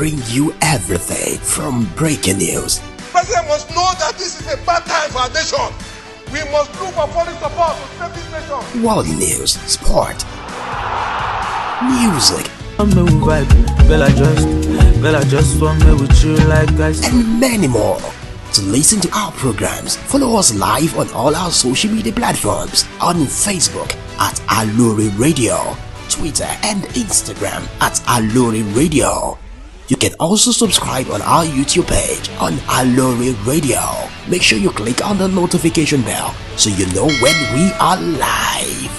bring you everything from breaking news. President must know that this is a bad time for our nation. We must look for foreign support to save this nation. World news, sport, music, Bella just want me with you like guys, and many more. To listen to our programs, follow us live on all our social media platforms on Facebook at Aloore Radio, Twitter and Instagram at Aloore Radio. You can also subscribe on our YouTube page on Aloore Radio. Make sure you click on the notification bell so you know when we are live.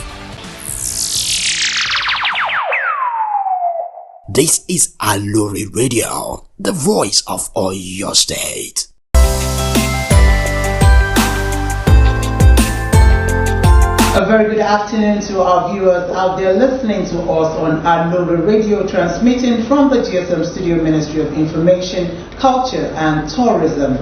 This is Aloore Radio, the voice of Oyo State. A very good afternoon to our viewers out there listening to us on Aloore Radio, transmitting from the GSM Studio Ministry of Information, Culture and Tourism.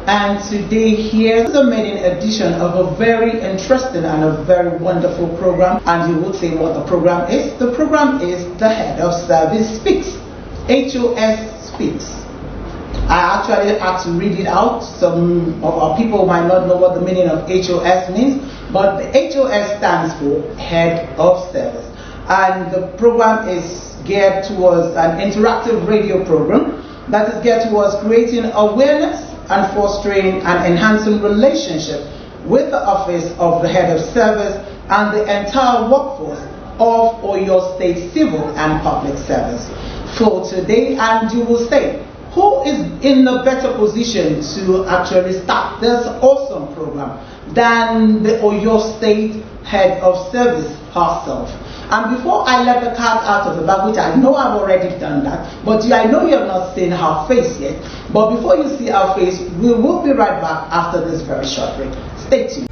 And today here is a maiden edition of a very interesting and a very wonderful program. And you would say what the program is. The program is the Head of Service Speaks. HOS Speaks. I actually had to read it out. Some of our people might not know what the meaning of HOS means, but the HOS stands for Head of Service. And the program is geared towards an interactive radio program that is geared towards creating awareness and fostering and enhancing relationship with the office of the Head of Service and the entire workforce of Oyo State Civil and Public Service. For today, and you will say, who is in a better position to actually start this awesome program than the Oyo State Head of Service herself? And before I let the cat out of the bag, which I know I've already done that, but I know you have not seen her face yet. But before you see our face, we will be right back after this very short break. Stay tuned.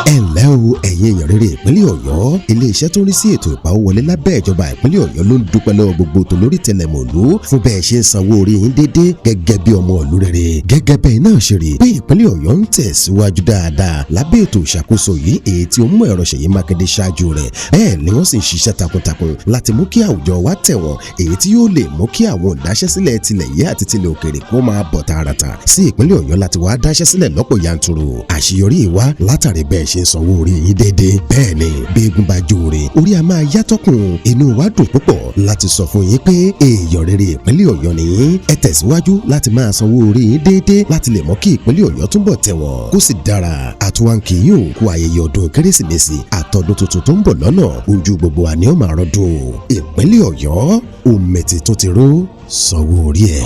Ẹ̀lẹ́ o ẹ̀yin èèyàn rere ìpínlẹ̀ Ọ̀yọ́, ilé-iṣẹ́ tó ń rí sí ètò ìpawówọlé lábẹ́ ìjọba ìpínlẹ̀ Ọ̀yọ́ ló ń dúpẹ́ lọ́wọ́ gbogbo tolórí tẹlẹmọ̀lú fún bẹ́ẹ̀ ṣe ń sanwó orí yín déédéé gẹ́gẹ́ bí ọmọ ìlú rere. Gẹ́gẹ́ bẹ́ẹ̀ náà ṣe rí pé ìpínlẹ̀ Ọ̀yọ́ ń tẹ̀síwájú dáadáa lábẹ́ ètò ìṣàkóso yìí èyí tí ó mú ẹ̀rọ Ṣèyí Mákindé ṣáájú rẹ̀. Bẹ́ẹ̀ ni wọ́n sì ń ṣiṣẹ́ takuntakun láti mú kí àwùjọ wa tẹ̀wọ̀n èyí tí yóò lè mú kí àwọn olùdáṣẹ́sílẹ̀ tilẹ̀ yìí àti tilẹ̀ òkèèrè kó máa bọ̀ tààràtà sí ìpínlẹ̀ Ọ̀yọ́ láti wá dáṣẹ́sílẹ̀ lọ́pọ̀ yanturu. Àṣeyọrí ìwá látàrí bẹ́ẹ̀ ṣe ń sanwó orí yín déédéé. Bẹ́ẹ̀ ni bí egun bá jó ore orí a máa yàtọ̀kùn. Inú wa dùn púpọ̀ láti sọ fún yín pé èèyàn rere ìpínlẹ̀ Ọ̀yọ́ nìyí. Ẹ tẹ̀síwájú láti máa sanwó orí yín déédéé láti lè mọ́ kí ìpínlẹ̀ Ọ̀yọ́ túnbọ̀ tẹ̀wọ̀n kó sì dára. Àtúwáǹkì yóò kú ayẹyẹ ọdún Kérésìmesì àtọdún tuntun tó ń bọ̀ lọ́nà. Ojú gbogbo wa ni ó máa rọ́dún. Ìpínlẹ̀ Ọ̀yọ́ òmẹ̀tì tó ti ró sanwó orí ẹ̀.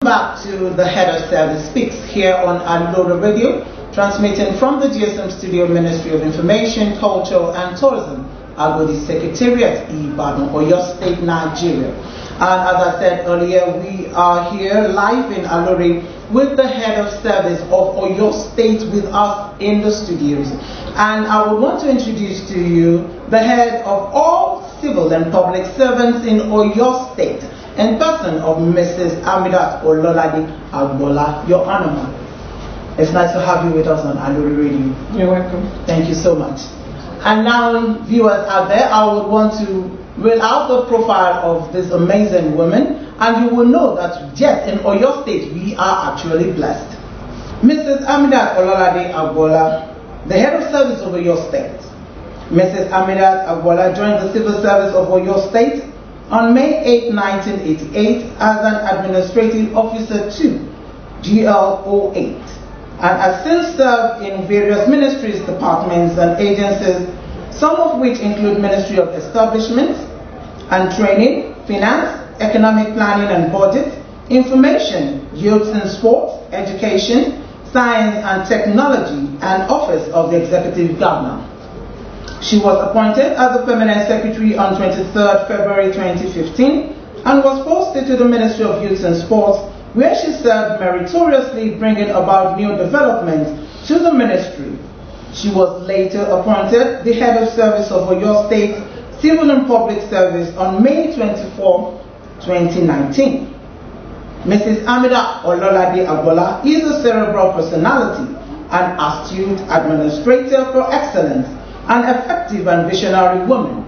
Back to the Head of Service Speaks here on Aloore Radio, transmitting from the GSM Studio Ministry of Information, Culture and Tourism, Agodi Secretariat, Ibadan, Oyo State, Nigeria. And as I said earlier, we are here live in Aloore with the Head of Service of Oyo State with us in the studios. And I would want to introduce to you the head of all civil and public servants in Oyo State, in person of Mrs. Amidat Ololade Agbola, Your Honor. It's nice to have you with us on Aloore Radio. You're welcome. Thank you so much. And now, viewers out there, I would want to reel out the profile of this amazing woman, and you will know that, yes, in Oyo State, we are actually blessed. Mrs. Amidat Ololade Agbola, the Head of Service of Oyo State. Mrs. Amidat Agbola joined the Civil Service of Oyo State on May 8, 1988 as an Administrative Officer 2, GL08, and has since served in various ministries, departments and agencies, some of which include Ministry of Establishments and Training, Finance, Economic Planning and Budget, Information, Youth and Sports, Education, Science and Technology, and Office of the Executive Governor. She was appointed as the Permanent Secretary on 23rd February 2015 and was posted to the Ministry of Youth and Sports, where she served meritoriously, bringing about new developments to the ministry. She was later appointed the Head of Service of Oyo State Civil and Public Service on May 24, 2019. Mrs. Amida Ololade Agbola is a cerebral personality, an astute administrator for excellence, an effective and visionary woman.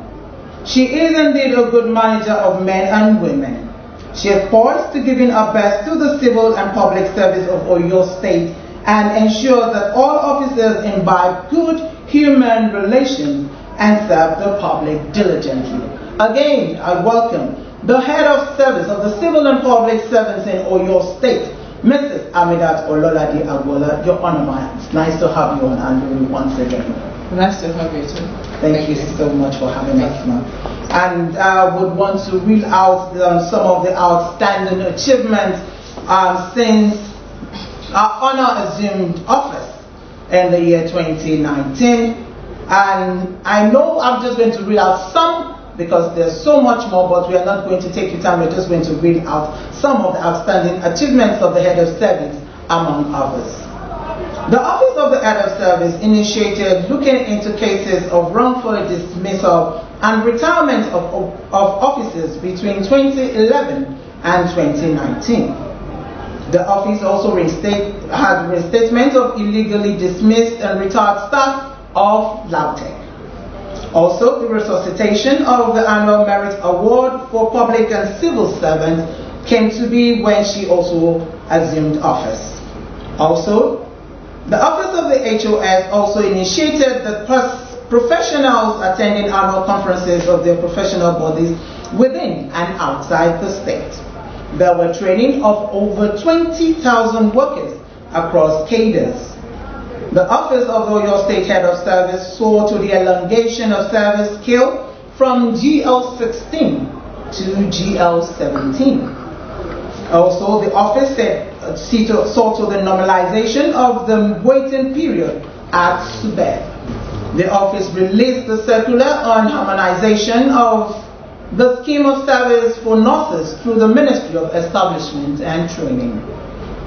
She is indeed a good manager of men and women. She is poised to giving her best to the civil and public service of Oyo State and ensure that all officers imbibe good human relations and serve the public diligently. Again, I welcome the head of service of the civil and public servants in Oyo State, Mrs. Amidat Ololade Agbola. Your Honor, it's nice to have you on Aloore once again. Nice to have you too. Thank you so much for having us, ma'am. And I would want to read out some of the outstanding achievements since our honor assumed office in the year 2019. And I know I'm just going to read out some because there's so much more, but we are not going to take your time. We're just going to read out some of the outstanding achievements of the head of service, among others. The Office of the Head of Service initiated looking into cases of wrongful dismissal and retirement of officers between 2011 and 2019. The office also had reinstatement of illegally dismissed and retired staff of LAUTECH. Also, the resuscitation of the annual merit award for public and civil servants came to be when she also assumed office. Also, the Office of the HOS also initiated the professionals attending annual conferences of their professional bodies within and outside the state. There were training of over 20,000 workers across cadres. The Office of the Oyo State Head of Service saw to the elongation of service scale from GL16 to GL17. Also, the office saw to the normalization of the waiting period at SUBEB. The office released the circular on harmonization of the scheme of service for nurses through the Ministry of Establishment and Training.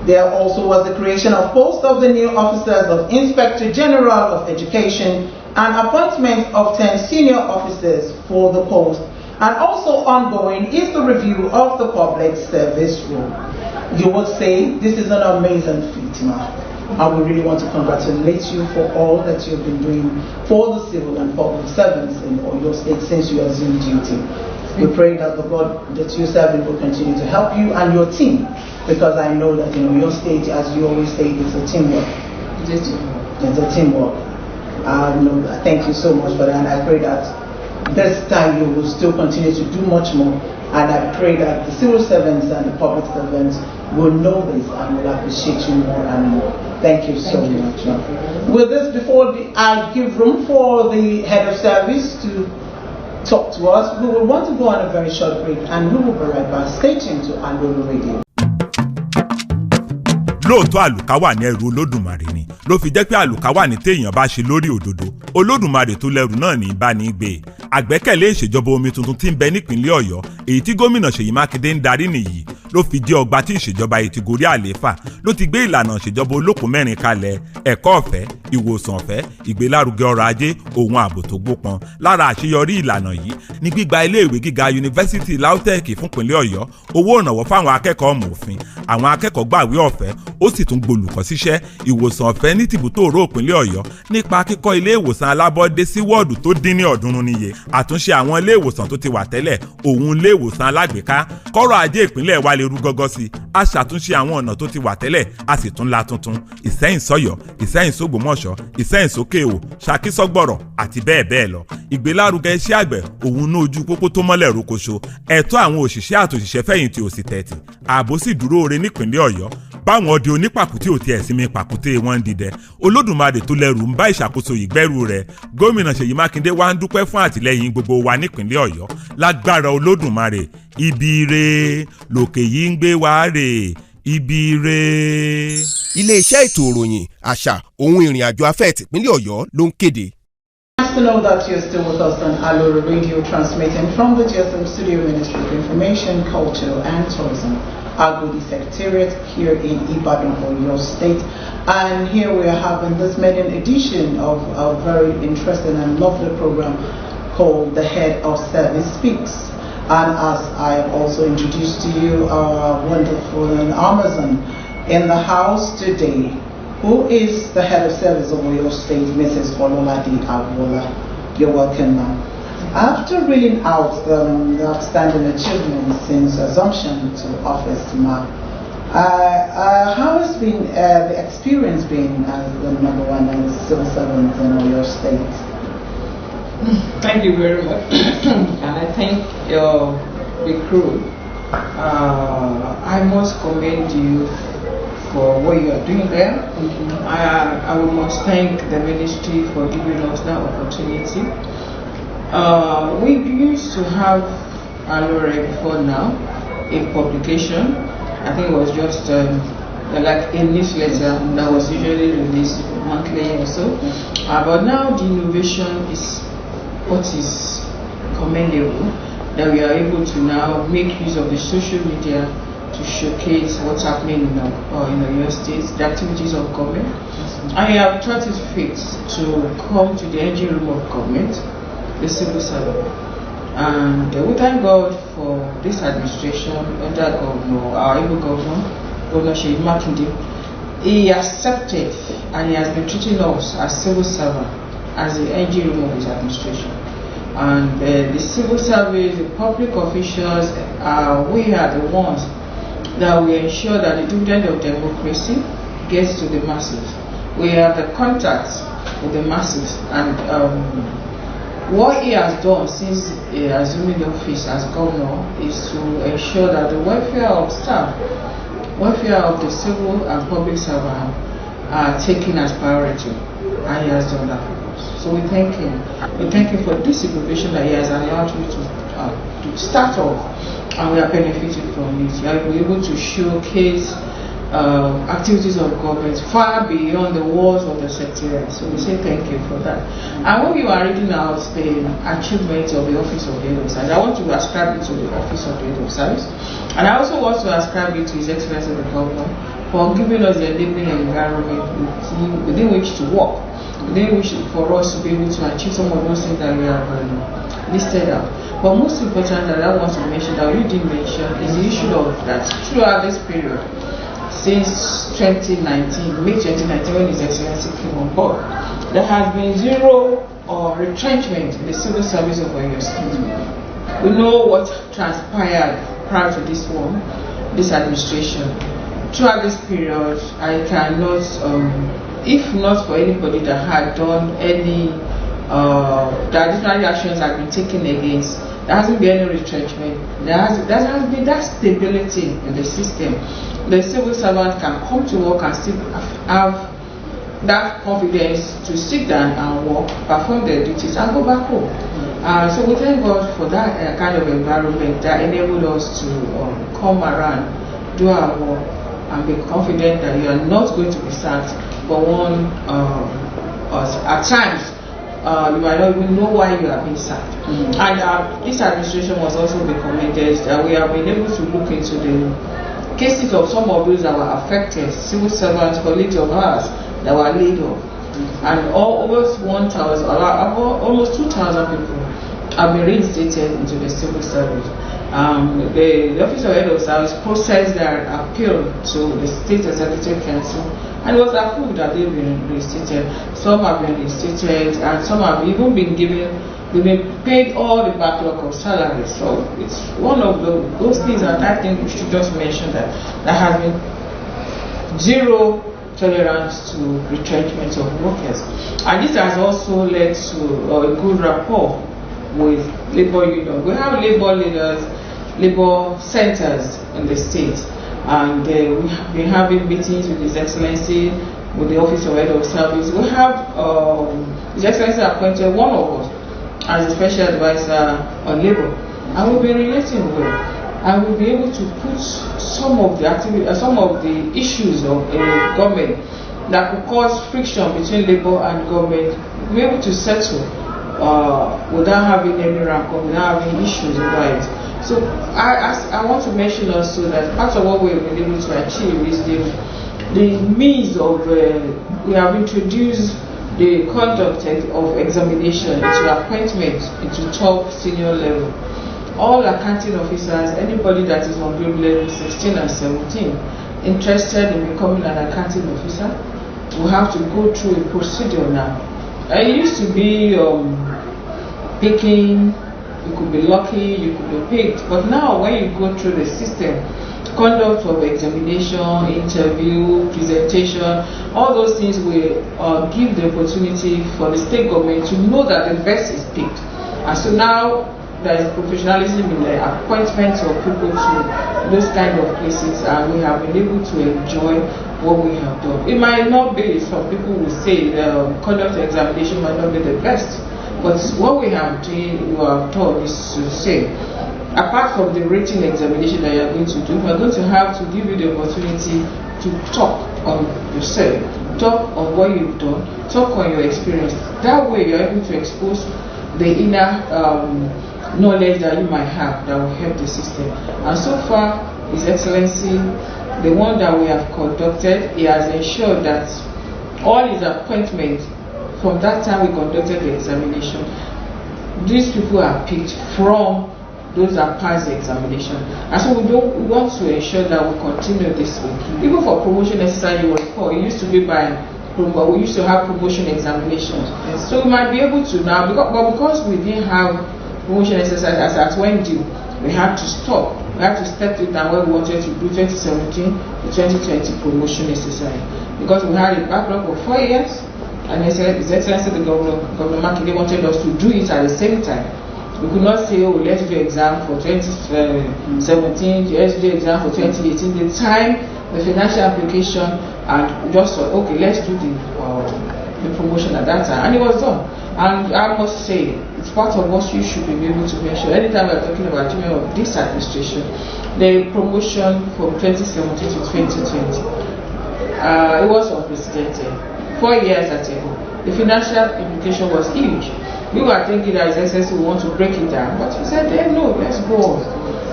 There also was the creation of posts of the new officers of Inspector General of Education and appointment of 10 senior officers for the post. And also ongoing is the review of the public service rule. You would say this is an amazing feat, ma'am. I would really want to congratulate you for all that you've been doing for the civil and public servants in Oyo State since you assumed duty. We pray that the God that you serve will continue to help you and your team, because I know that in Oyo State, as you always say, it's a teamwork. It's a teamwork. Thank you so much for that, and I pray that this time you will still continue to do much more, and I pray that the civil servants and the public servants will know this and will appreciate you more and more. Thank you so much. With this, before I give room for the head of service to talk to us, we will want to go on a very short break, and we will be right back. Stay tuned to Aloore Radio. Lóòótọ́ àlùkà wà ní ẹrù Olódùmarè ni ló fi jẹ́ pé àlùkà wà ní téèyàn bá ṣe lórí òdodo. Olódùmarè tó lẹ́rù náà ní bá ní gbé. Àgbẹ́kẹ̀lé ìṣèjọba omi tuntun tí ń bẹ nípìnlẹ̀ Ọ̀yọ́ èyí tí gómìnà Ṣèyí Mákindé ń darí nìyí ló fi jẹ́ ọgbà tí ìṣèjọba yìí ti gorí àlééfà ló ti gbé ìlànà ìṣèjọba olóko mẹ́rin kalẹ̀: ẹ̀kọ́ ọ̀fẹ́, ìwòsàn ọ̀fẹ́, ìgbélárugẹ ọrọ̀ ajé, ohun ààbò tó gbópọn. Lára àṣeyọrí ìlànà yìí ní gbígba iléèwé gíga yunifásítì LAUTECH fúnpínlẹ̀ Ọ̀yọ́, owó ìrànwọ́ fáwọn akẹ́kọ̀ọ́ ọmọ òfin, àwọn akẹ́kọ̀ọ́ gbàwé ọ̀fẹ́, ó sì tún gbolùkọ́ síṣẹ́, ìwòsàn ọ̀fẹ́ ní tìbútòrò ìpínlẹ̀ Ọ̀yọ́ nípa kíkọ́ ilé ìwòsàn alábọ́dé sí wọ́ọ̀dù tó dín ní 300 níye, àtúnṣe àwọn ilé ìwòsàn tó ti wà tẹ́lẹ̀, òun ilé ìwòsàn alágbèéká, kọ́rọ̀ ajé ìpínlẹ̀ wa lè rú gọ́gọ́ sí, a ṣàtúnṣe àwọn ọ̀nà tó ti wà tẹ́lẹ̀, a sì tún la tuntun, Ìsẹ́yìn sọ́yọ́, Ìsẹ́yìn sógbómọ̀ṣọ́, Ìsẹ́yìn sókèèwò, Ṣakí sọ́gbọ̀rọ̀ àti bẹ́ẹ̀ bẹ́ẹ̀ lọ. Ìgbélárugẹ iṣẹ́ àgbẹ̀, òun ní ojú pópó tó mọ́lẹ̀ rókoṣo, ẹ̀tọ́ àwọn òṣìṣẹ́ àtòṣìṣẹ́ fẹ̀yìntì ò sì tẹ̀tì, ààbò sì dúró ore nípìnlẹ̀ Ọ̀yọ́. Báwọn ọdẹ onípàkúté ò tiẹ̀ sinmi pàkúté wọn ń dìdẹ. Olódùmarè tó lẹ́rù ń bá ìṣàkóso ìgbẹ́rù rẹ̀. Gómìnà Ṣèyí Mákindé wá ń dúpẹ́ fún àtìlẹ́yìn gbogbo wa nípìnlẹ̀ Ọ̀yọ́. Lágbára Olódùmarè, ibi ire lòkè yìí ń gbé wa rè, ibi ire. Ilé-iṣẹ́ ètò ìròyìn, àṣà, ohun ìrìn àjò afẹ́ tìpínlẹ̀ Ọ̀yọ́ ló ń kéde. Nice to know that you're still with us on Aloore Radio, transmitting from the GSM Studio Ministry of Information, Culture and Tourism, Agodi Secretariat here in Ibadan, Oyo State. And here we are having this maiden edition of a very interesting and lovely program called The Head of Service Speaks. And as I also introduced to you, our wonderful Amazon in the house today who is the head of service of Oyo State, Mrs. Ololade Aloore. You're welcome, ma'am. After reading out the outstanding achievements since assumption to office, ma'am, how has been the experience been as the number one civil servant in Oyo State? Thank you very much, and I thank your crew. I must commend you for what you are doing there. I must thank the ministry for giving us that opportunity. We used to have Aloore before now in publication. I think it was just like a newsletter that was usually released monthly or so. But now the innovation is what is commendable, that we are able to now make use of the social media to showcase what's happening in your state, the activities of government. I have thought it fit to come to the engine room of government, the civil servant. And we thank God for this administration under our able governor, Governor Sheyi Makinde. He accepted and he has been treating us as civil servant as the engine room of his administration. And the civil service, the public officials, we are the ones that will ensure that the dividend of democracy gets to the masses. We have the contacts with the masses, and what he has done since assuming the office as governor is to ensure that the welfare of staff, welfare of the civil and public servants are taken as priority, and he has done that for us. So we thank him. We thank him for this innovation that he has allowed me to start off, and we are benefiting from it. We are able to showcase activities of government far beyond the walls of the secretariat. So we say thank you for that. And when you are reading out the achievements of the Office of the Head of Service, I want to ascribe it to the Office of the Head of Service, and I also want to ascribe it to His Excellency the Governor for giving us the enabling environment within which to work, within which for us to be able to achieve some of those things that we have listed out. But most important that I want to mention, that you didn't mention, is the issue of that throughout this period, since 2019, May 2019, when His Excellency came on board, there has been zero retrenchment in the civil service of Oyo State. We know what transpired prior to this administration. Throughout this period, I cannot, if not for anybody that had done any, that disciplinary actions have been taken against, there hasn't been any retrenchment. There has been that stability in the system. The civil servant can come to work and still have that confidence to sit down and work, perform their duties, and go back home. So we thank God for that kind of environment that enabled us to come around, do our work, and be confident that you are not going to be sacked for one. At times, you might not even know why you are being sacked. And this administration was also be commended that we have been able to look into the cases of some of those that were affected, civil servants, colleagues of ours that were laid off, and almost 2,000 people have been reinstated into the civil service. The Office of Head of Service processed their appeal to the State Executive Council, and it was approved that they've been reinstated. Some have been reinstated, and some have even been they've been paid all the backlog of salaries. So it's one of those things that I think we should just mention, that there has been zero tolerance to retrenchment of workers. And this has also led to a good rapport with labor union. We have labor leaders, labor centers in the state, and we have been having meetings with His Excellency, with the Office of Head of Service. We have His Excellency appointed one of us as a special advisor on labor, and we'll be relating well, and we'll be able to put some of the issues of government that could cause friction between labor and government, we'll be able to settle without having any rancor, without having issues over it. So I want to mention also that part of what we've been able to achieve is the means of we have introduced the conduct of examination into appointment into top senior level. All accounting officers, anybody that is on grade level 16 and 17, interested in becoming an accounting officer, we have to go through a procedure now. It used to be picking, you could be lucky, you could be picked, but now when you go through the system, conduct of examination, interview, presentation, all those things will give the opportunity for the state government to know that the best is picked. And so now there is professionalism in the appointment of people to those kind of places, and we have been able to enjoy what we have done. It might not be, some people will say the conduct examination might not be the best, but what we have done is to say, apart from the written examination that you are going to do, we are going to have to give you the opportunity to talk on yourself, talk on what you've done, talk on your experience. That way you're able to expose the inner knowledge that you might have that will help the system. And so far, His Excellency, the one that we have conducted, he has ensured that all his appointments from that time we conducted the examination, these people are picked from those that pass the examination. And so we want to ensure that we continue this way. Even for promotion exercise, you will recall, it used to be by we used to have promotion examinations. Yes. So we might be able to now, because we didn't have promotion exercise as at when due, we had to stop. We had to step it down when we wanted to do 2017 to 2020 promotion exercise. Because we had a backlog of 4 years, and His Excellency the Governor Makinde wanted us to do it at the same time. We could not say, oh, let's do exam for 2017, let's do exam for 2018. The time, the financial application, and just thought, okay, let's do the promotion at that time. And it was done. And I must say, it's part of what you should be able to mention. Anytime we're talking about achievement of this administration, the promotion from 2017 to 2020, it was unprecedented. 4 years at a go. The financial implication was huge. We were thinking that His Excellency would want to break it down, but he said, no, let's go on.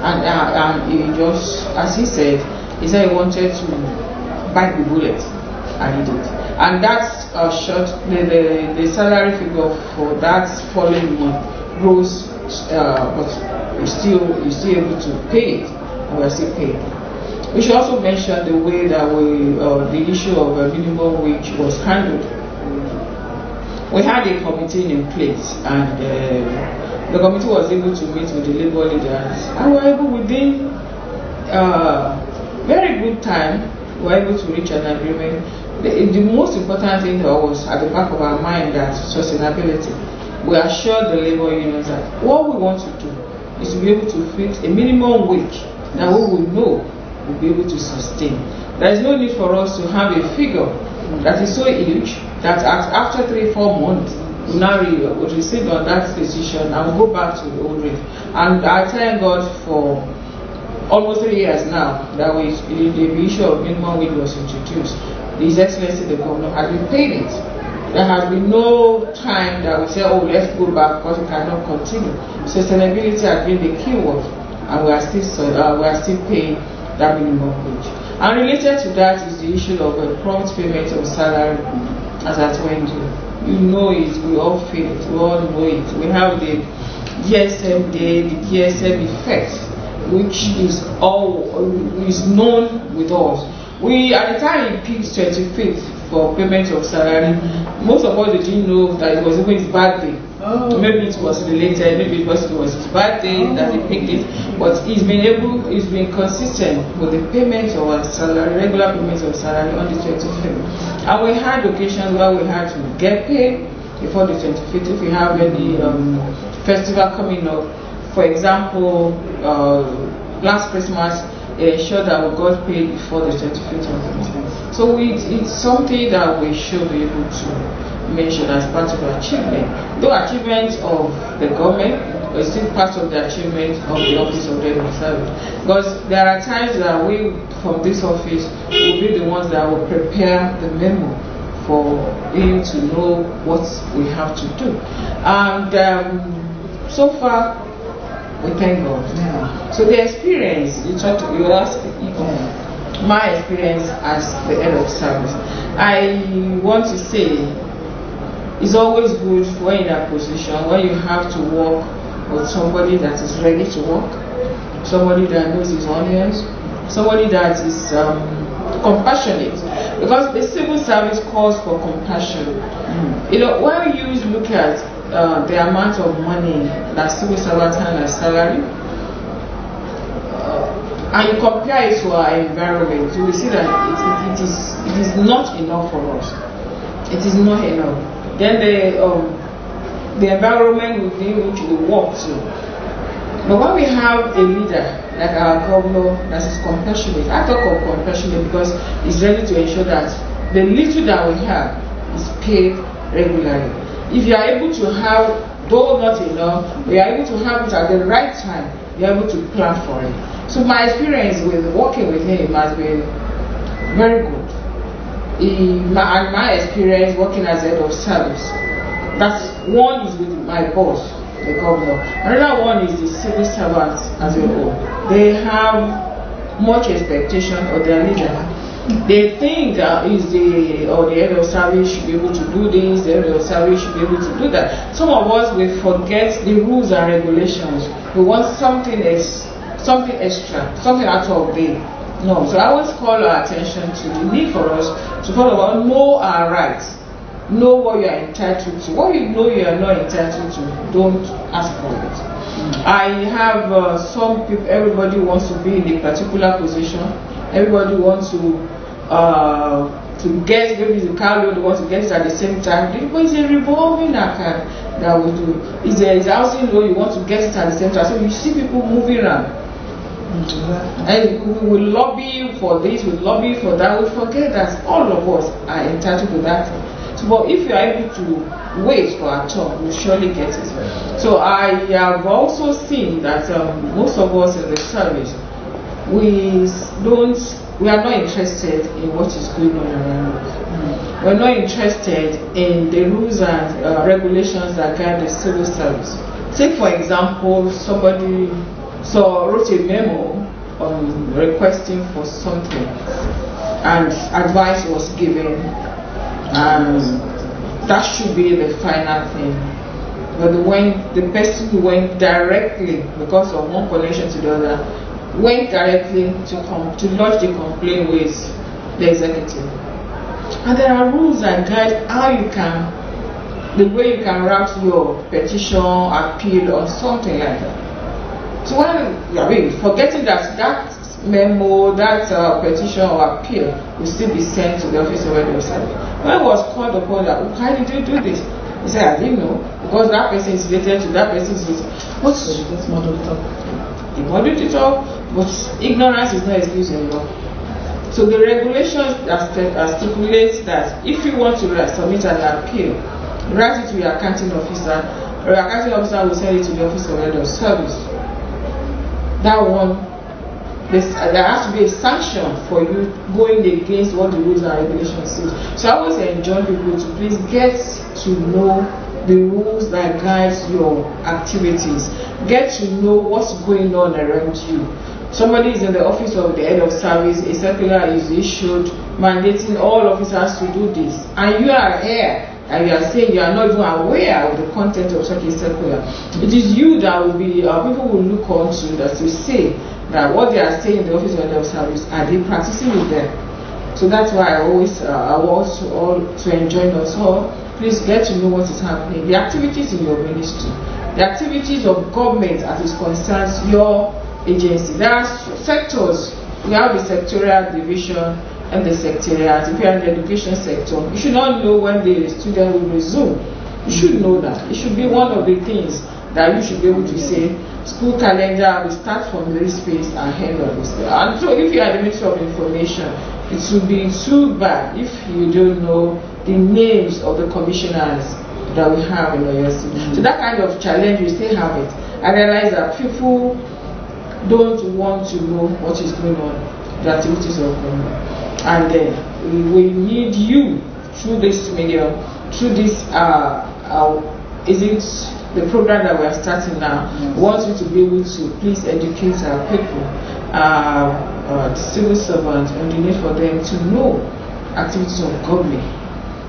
And he just, as he said he wanted to bite the bullet, and he did. And that's the salary figure for that following month grows, but you're still able to pay it, and we're still paying. We should also mention the way that the issue of minimum wage was handled. We had a committee in place, and the committee was able to meet with the labor leaders, and we were able, within very good time, we were able to reach an agreement. The most important thing that was at the back of our mind, that sustainability. We assured the labor unions that what we want to do is to be able to fix a minimum wage that we will know we'll be able to sustain. There is no need for us to have a figure that is so huge that after 3-4 months we now would receive on that decision and we'll go back to the old rate. And I thank God for almost 3 years now that the issue of minimum wage was introduced. His Excellency the Governor has been paying it. There has been no time that we say, oh, let's go back because we cannot continue. Sustainability has been the key word, and we are still paying that minimum wage. And related to that is the issue of a prompt payment of salary as at when due. You know it, we all feel it, we all know it. We have the DSM day, the DSM effect, which is known with us. We, at the time it peaked 25th for payment of salary, most of us didn't know that it was even his birthday. Oh. Maybe it was related, maybe it was his birthday that he picked it, but he's been consistent with the payment of our salary, regular payment of salary on the 25th. And we had occasions where we had to get paid before the 25th if we have any festival coming up. For example, last Christmas, ensured that we got paid before the 25th of the month. So it's something that we should be able to mention as part of achievement. Though achievement of the government is still part of the achievement of the Office of the Service. Because there are times that we from this office will be the ones that will prepare the memo for him to know what we have to do. And so far, we thank God. Yeah. So the experience, you ask my experience as the head of service. I want to say it's always good when in a position when you have to work with somebody that is ready to work, somebody that knows his onions, somebody that is compassionate. Because the civil service calls for compassion. You know, when you look at the amount of money that civil servants have as salary, and you compare it to our environment, you will see that it is not enough for us. It is not enough. Then the environment within which we walk to. But when we have a leader like our governor that is compassionate, I talk of compassionate because he's ready to ensure that the little that we have is paid regularly. If you are able to have, though not enough, we are able to have it at the right time, you are able to plan for it. So my experience with working with him has been very good. My experience working as head of service, that's one is with my boss, the governor. Another one is the civil servants as a whole. They have much expectation of their leader. They think the head of service should be able to do this, the head of service should be able to do that. Some of us will forget the rules and regulations. We want something extra, something out of the norm. So I always call our attention to the need for us to follow about, know our rights, know what you are entitled to. What you know you are not entitled to, don't ask for it. I have some people, everybody wants to be in a particular position. Everybody wants to get, maybe the car loan, they want to get it at the same time. But it's a revolving account that we do. It's a housing loan, you want to get it at the same time. So you see people moving around. And we will lobby for this, we will lobby for that. We forget that all of us are entitled to that. So, but if you are able to wait for our turn, we'll surely get it. So I have also seen that most of us in the service, we are not interested in what is going on around us. We're not interested in the rules and regulations that guide the civil service. Take for example, somebody wrote a memo requesting for something, and advice was given, and that should be the final thing. But when the person who went directly, because of one connection to the other, went directly to lodge the complaint with the executive. And there are rules and guides how you can, the way you can route your petition, appeal, or something like that. So when, forgetting that memo, that petition or appeal will still be sent to the office of head of service. When I was called upon that, why did you do this? He said, I didn't know, because that person is related to that person is related. What's this model talk? He modeled it up, but ignorance is not excuse anymore. So the regulations that stipulate that if you want to submit an appeal, write it to your accounting officer, or your accounting officer will send it to the office of head of service. That one, there has to be a sanction for you going against what the rules and regulations say. So I always enjoin people to please get to know the rules that guide your activities. Get to know what's going on around you. Somebody is in the office of the head of service, a circular is issued mandating all officers to do this, and you are here and you are saying you are not even aware of the content of such a circular. It is you that will be, people will look on to that to say that what they are saying in the office of the head of service, are they practicing with them? So that's why I always want to enjoin us all. Please get to know what is happening. The activities in your ministry, the activities of government as it concerns your agency. There are sectors. We have the sectorial division and the secretariat. If you are in the education sector, you should not know when the student will resume. You should know that. It should be one of the things that you should be able to say, school calendar will start from this phase and end of this phase. And so if you are the Ministry of Information, it would be too bad if you don't know the names of the commissioners that we have in Oyo State. So that kind of challenge, we still have it. I realize that people don't want to know what is going on, the activities of government. And then we need you through this medium, through this, is it the program that we are starting now? We want you to be able to please educate our people, the civil servants, and the need for them to know activities of government.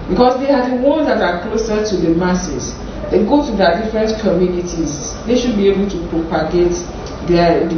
Because they are the ones that are closer to the masses. They go to their different communities. They should be able to propagate the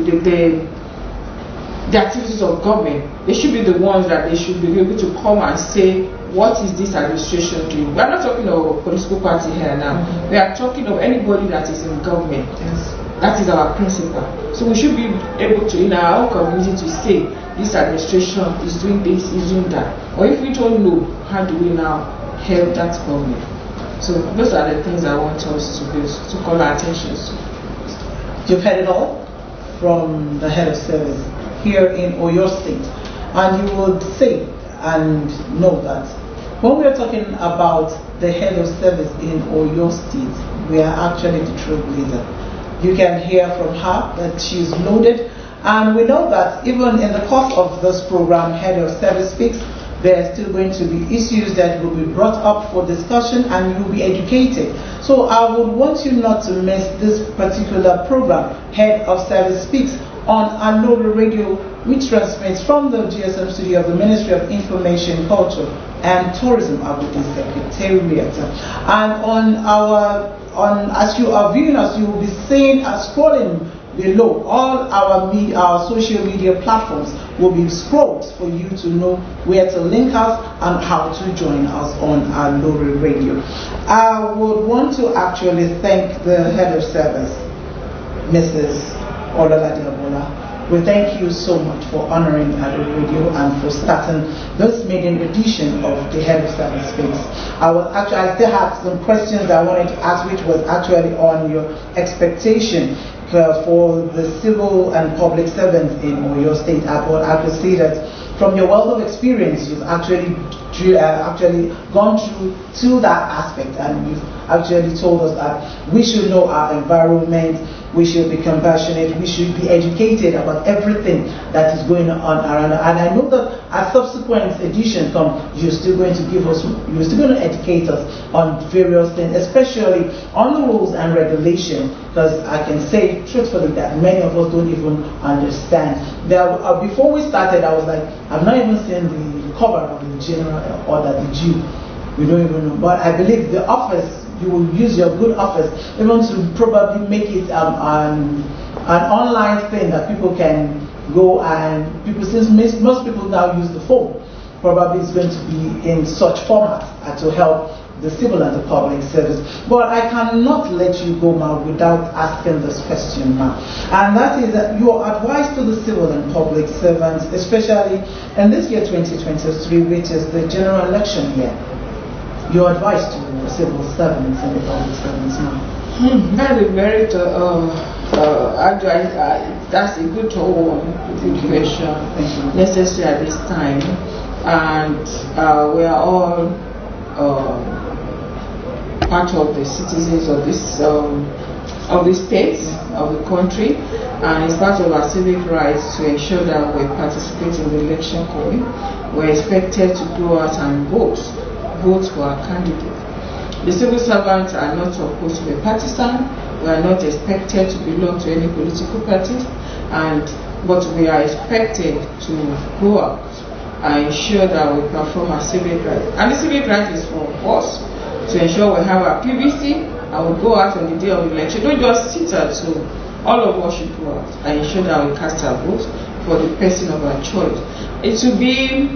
the activities of government. They should be the ones that they should be able to come and say, what is this administration doing? We are not talking of a political party here now. We are talking of anybody that is in government. Yes. That is our principle. So we should be able to, in our own community, to say this administration is doing this, is doing that. Or if we don't know, how do we now help that government? So those are the things I want us to do, to call our attention to. You've heard it all from the head of service here in Oyo State, and you would say and know that when we are talking about the head of service in Oyo State, we are actually the trailblazer. You can hear from her that she's loaded, and we know that even in the course of this program, Head of Service Speaks, there are still going to be issues that will be brought up for discussion, and you will be educated. So I would want you not to miss this particular program, Head of Service Speaks, on Aloore Radio, which transmits from the GSM studio of the Ministry of Information, Culture and Tourism, Abuja Secretariat. And as you are viewing us, you will be seeing scrolling below all our social media platforms will be scrolled for you to know where to link us and how to join us on Aloore Radio. I would want to actually thank the head of service, Mrs. Ololade Abola. We thank you so much for honoring Aloore Radio and for starting this maiden edition of the Head of Service Speaks. I still have some questions I wanted to ask, which was actually on your expectation for the civil and public servants in Oyo State. I could see that from your wealth of experience, you've actually gone through to that aspect, and you've actually told us that we should know our environment, we should be compassionate, we should be educated about everything that is going on around us. And I know that as subsequent editions come, you're still going to educate us on various things, especially on the rules and regulations, because I can say truthfully that many of us don't even understand. Before we started, I was like, I've not even seen the cover of the general order, the Jew. We don't even know. But I believe the office, you will use your good office even to probably make it an online thing that people can go and since most people now use the phone, probably it's going to be in such format to help the civil and the public service. But I cannot let you go, Ma, without asking this question, Ma. And that is your advice to the civil and public servants, especially in this year 2023, which is the general election year. Your advice to the civil servants and the public servants, Ma. That is very that's a good question, necessary at this time, and we are all part of the citizens of this state, of the country, and it's part of our civic rights to ensure that we participate in the election coming. We're expected to go out and vote for our candidate. The civil servants are not supposed to be partisan. We are not expected to belong to any political parties, but we are expected to go out and ensure that we perform our civic rights. And the civic right is for us to ensure we have our PVC and we go out on the day of the election. Don't just sit at home. All of us should go out and ensure that we cast our votes for the person of our choice. It will be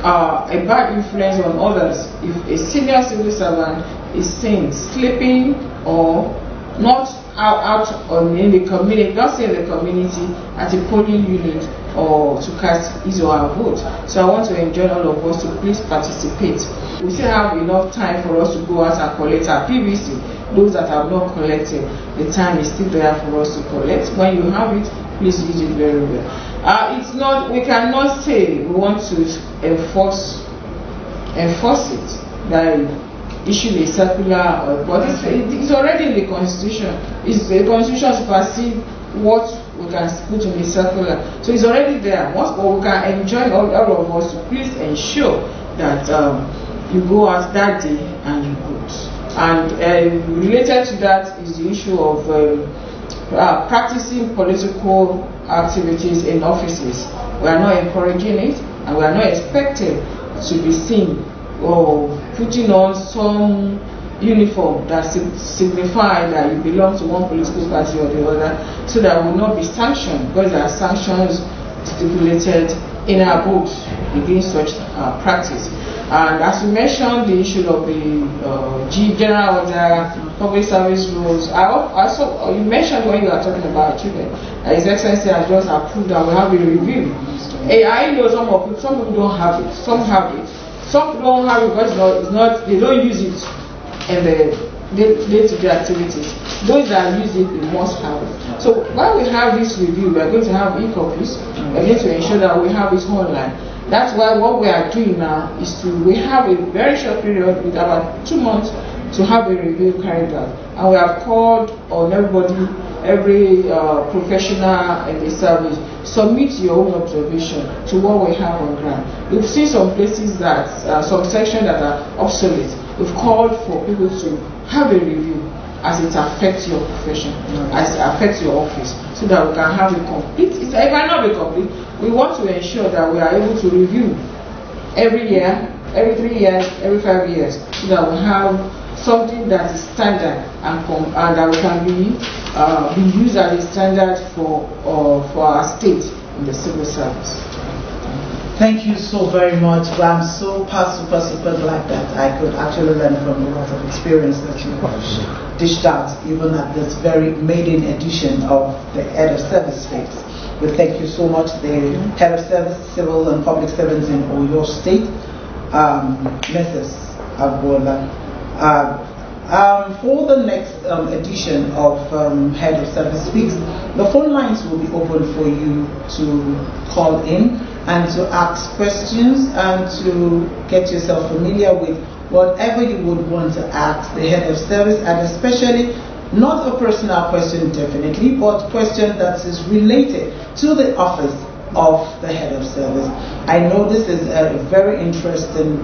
a bad influence on others if a senior civil servant is seen sleeping or not out in the community, not say in the community at a polling unit or to cast his or her vote. So I want to enjoin all of us to please participate. We still have enough time for us to go out and collect our PVC. Those that have not collected, the time is still there for us to collect. When you have it, please use it very well. We cannot say we want to enforce it by issuing a circular, but it's already in the Constitution. The Constitution supersedes what we can put in the circular. So it's already there. But we can enjoin all of us to please ensure that you go out that day and you vote. And related to that is the issue of practicing political activities in offices. We are not encouraging it, and we are not expected to be seen or putting on some uniform that signify that you belong to one political party or the other, so that will not be sanctioned, because there are sanctions stipulated in our books against such practice. And as you mentioned, the issue of the general order, public service rules, you mentioned when you were talking about children, His Excellency has just approved that we have a review. I know some people don't have it, some have it. Some don't have it because they don't use it in the day-to-day activities. Those that use it, they must have it. So while we have this review, we are going to have e-copies. We are going to ensure that we have it online. That's why what we are doing now is we have a very short period, with about 2 months, to have a review carried out. And we have called on every professional in the service, submit your own observation to what we have on ground. We've seen some places some sections that are obsolete. We've called for people to have a review as it affects your profession, as it affects your office, so that we can have a complete. It might not be complete. We want to ensure that we are able to review every year, every 3 years, every 5 years, so that we have something that is standard and that we can be used as a standard for our state in the civil service. Thank you so very much. I'm so super glad that I could actually learn from a lot of experience that you have dished out, even at this very maiden edition of the Head of Service Speaks. We thank you so much, the Head of Service, Civil and Public Servants in Oyo State, Mrs. Agbola. For the next edition of Head of Service Speaks, the phone lines will be open for you to call in and to ask questions and to get yourself familiar with whatever you would want to ask the Head of Service, and especially not a personal question definitely, but question that is related to the office of the Head of Service. I know this is a very interesting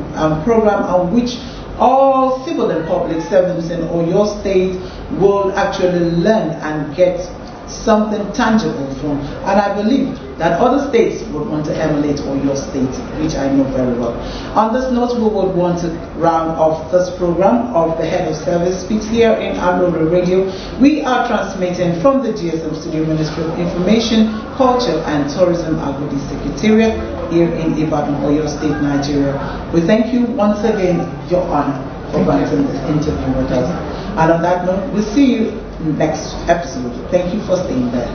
program on which all civil and public servants in Oyo State will actually learn and get something tangible from. And I believe that other states would want to emulate Oyo State, which I know very well. On this note, we would want to round off this program of the Head of Service Speaks here in Aloore Radio. We are transmitting from the GSM Studio Ministry of Information, Culture and Tourism Agodi Secretariat here in Ibadan, Oyo State, Nigeria. We thank you once again, Your Honor, for granting this interview with us. And on that note, we'll see you next episode. Thank you for staying there.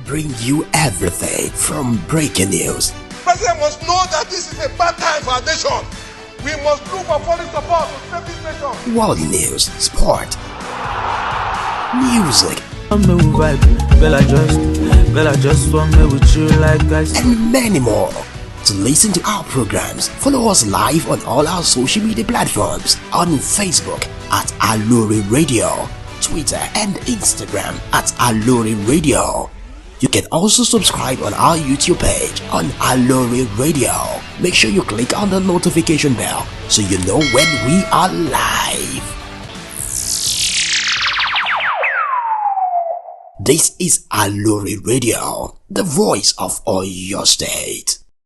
Bring you everything from breaking news. President must know that this is a bad time for our nation. We must look for foreign support to save this nation. World news, sport, music, Bella just want me with you like I said. and many more. To listen to our programs, follow us live on all our social media platforms, on Facebook at Aloore Radio, Twitter and Instagram at Aloore Radio. You can also subscribe on our YouTube page on Aloore Radio. Make sure you click on the notification bell so you know when we are live. This is Aloore Radio, the voice of Oyo State.